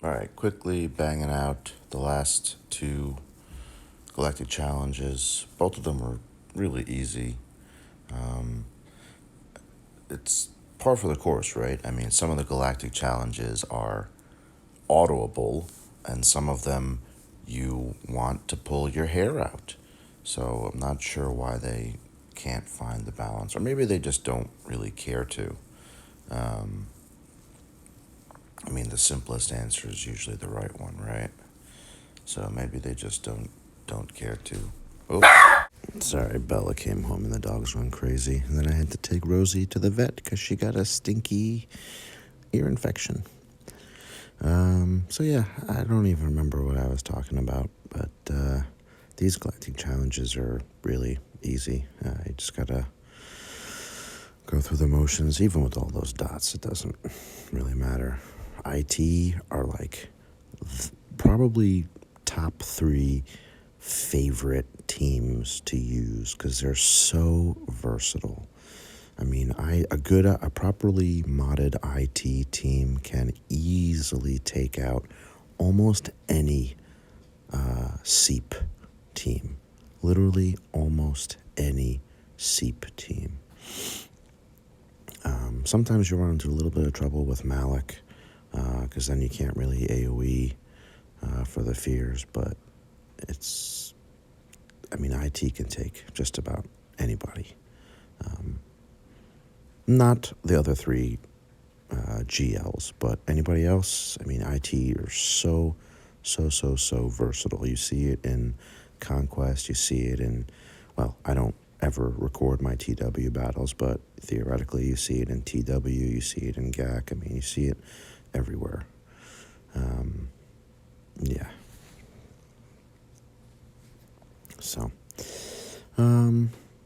All right, quickly banging out the last two Galactic Challenges. Both of them were really easy. It's par for the course, right? I mean, some of the Galactic Challenges are autoable, and some of them you want to pull your hair out. So I'm not sure why they can't find the balance, or maybe they just don't really care to. I mean, the simplest answer is usually the right one, right? So maybe they just don't care to. Oh, sorry, Bella came home and the dogs went crazy, and then I had to take Rosie to the vet because she got a stinky ear infection. So yeah, I don't even remember what I was talking about, but these Galactic Challenges are really easy. You just gotta go through the motions, even with all those dots. It doesn't really matter. IT are like probably top three favorite teams to use because they're so versatile. I mean, a properly modded IT team can easily take out almost any SEEP team. Literally almost any SEEP team. Sometimes you run into a little bit of trouble with Malik because then you can't really AoE for the fears, but IT can take just about anybody. Not the other three GLs, but anybody else. I mean, IT are so versatile. You see it in Conquest, you see it in, well, I don't ever record my TW battles, but theoretically you see it in TW, you see it in GAC. I mean, you see it everywhere. Yeah. So,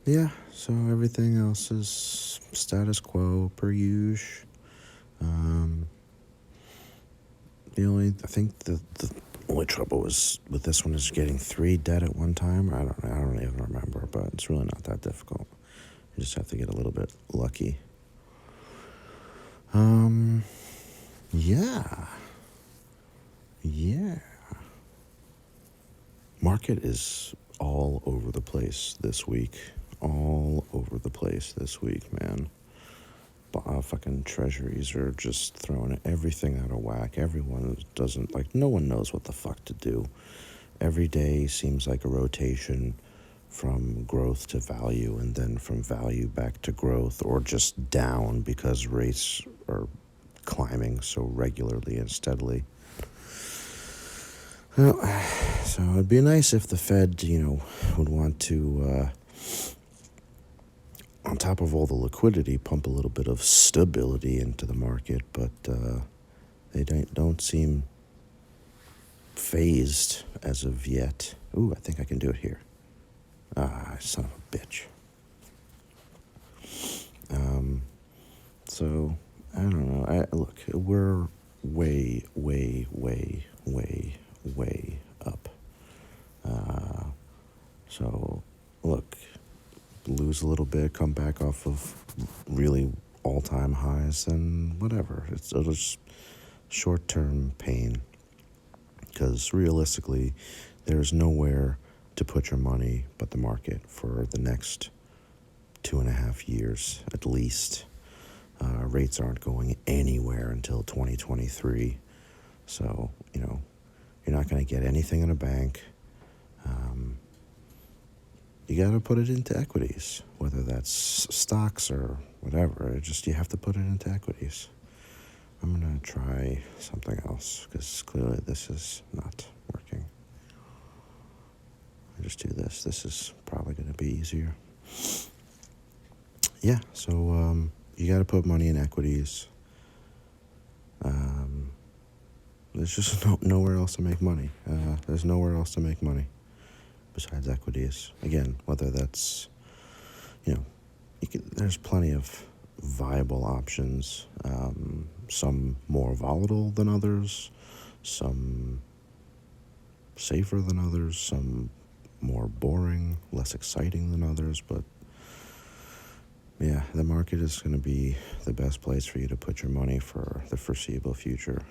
yeah, so everything else is status quo per usual. I think the only trouble was with this one is getting 3 dead at one time. I don't even remember, but it's really not that difficult. You just have to get a little bit lucky. Yeah. Market is all over the place this week. All over the place this week, man. Fucking treasuries are just throwing everything out of whack. No one knows what the fuck to do. Every day seems like a rotation from growth to value and then from value back to growth or just down because rates are climbing so regularly and steadily. Well, so it'd be nice if the Fed, would want to, on top of all the liquidity, pump a little bit of stability into the market, but they don't seem phased as of yet. Ooh, I think I can do it here. Ah, son of a bitch. So, I don't know. Look, we're way up. So, look, lose a little bit, come back off of really all-time highs, then whatever. It's just short-term pain. Because realistically, there's nowhere to put your money but the market for the next 2.5 years at least. Rates aren't going anywhere until 2023. So, you're not going to get anything in a bank. You got to put it into equities, whether that's stocks or whatever. You have to put it into equities. I'm going to try something else because clearly this is not working. I just do this. This is probably going to be easier. Yeah, so you got to put money in equities. There's just nowhere else to make money. There's nowhere else to make money besides equities. Again, whether that's, there's plenty of viable options. Some more volatile than others, some safer than others, some more boring, less exciting than others, but yeah, the market is going to be the best place for you to put your money for the foreseeable future.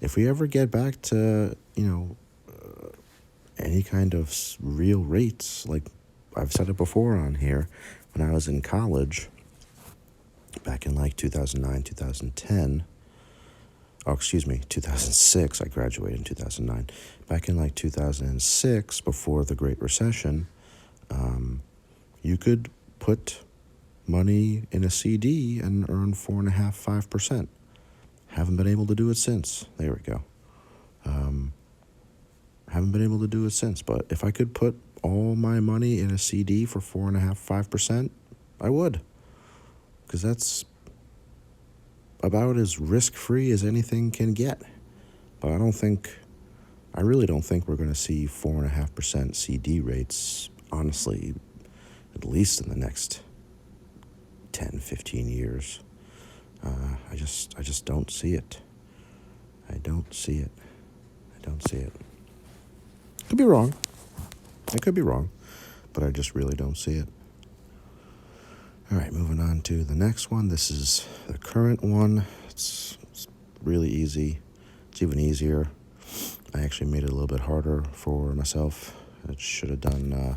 if we ever get back to, any kind of real rates, like I've said it before on here, when I was in college, back in like 2009, 2010, 2006, I graduated in 2009. Back in like 2006, before the Great Recession, you could put money in a CD and earn 4.5%, 5%. Haven't been able to do it since. There we go. Haven't been able to do it since, but if I could put all my money in a CD for 4.5%, 5%, I would. Because that's about as risk-free as anything can get. But I really don't think we're going to see 4.5% CD rates, honestly, at least in the next 10, 15 years. I just don't see it. I don't see it. Could be wrong. I could be wrong, but I just really don't see it. All right, moving on to the next one. This is the current one. It's really easy. It's even easier. I actually made it a little bit harder for myself. I should have done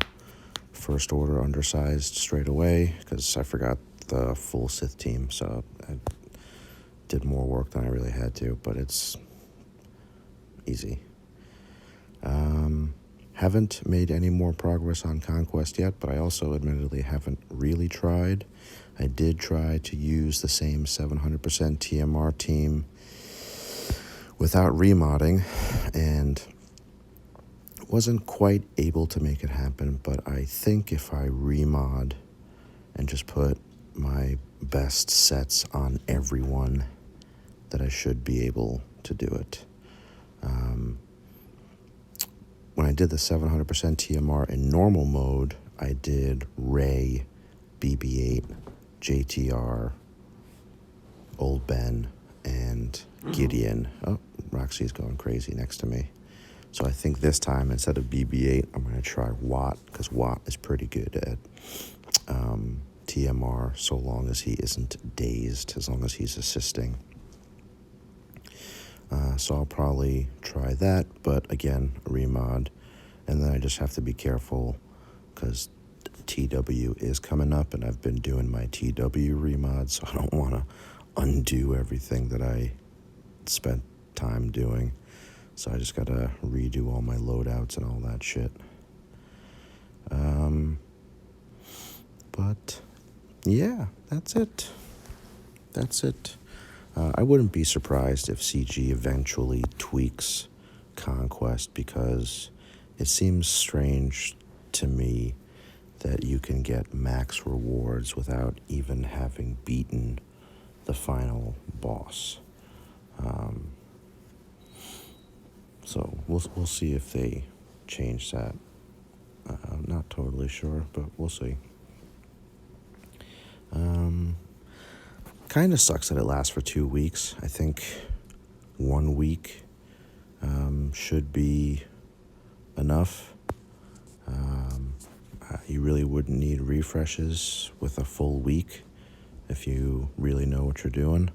first order undersized straight away because I forgot the full Sith team, so I did more work than I really had to, but it's easy. Haven't made any more progress on Conquest yet, but I also admittedly haven't really tried. I did try to use the same 700% TMR team without remodding, and wasn't quite able to make it happen, but I think if I remod and just put my best sets on everyone, that I should be able to do it. When I did the 700% TMR in normal mode, I did Rey, BB-8, JTR, Old Ben, and Gideon. Oh, Roxy's going crazy next to me. So I think this time, instead of BB-8, I'm going to try Watt, because Watt is pretty good at TMR, so long as he isn't dazed, as long as he's assisting. So I'll probably try that, but again, remod. And then I just have to be careful because TW is coming up, and I've been doing my TW remod, so I don't want to undo everything that I spent time doing. So I just got to redo all my loadouts and all that shit. But yeah, that's it. I wouldn't be surprised if CG eventually tweaks Conquest, because it seems strange to me that you can get max rewards without even having beaten the final boss. So we'll see if they change that. I'm not totally sure, but we'll see. Kind of sucks that it lasts for 2 weeks. I think 1 week should be enough. You really wouldn't need refreshes with a full week if you really know what you're doing.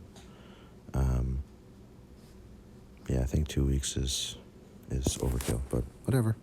Yeah, I think 2 weeks is overkill, but whatever.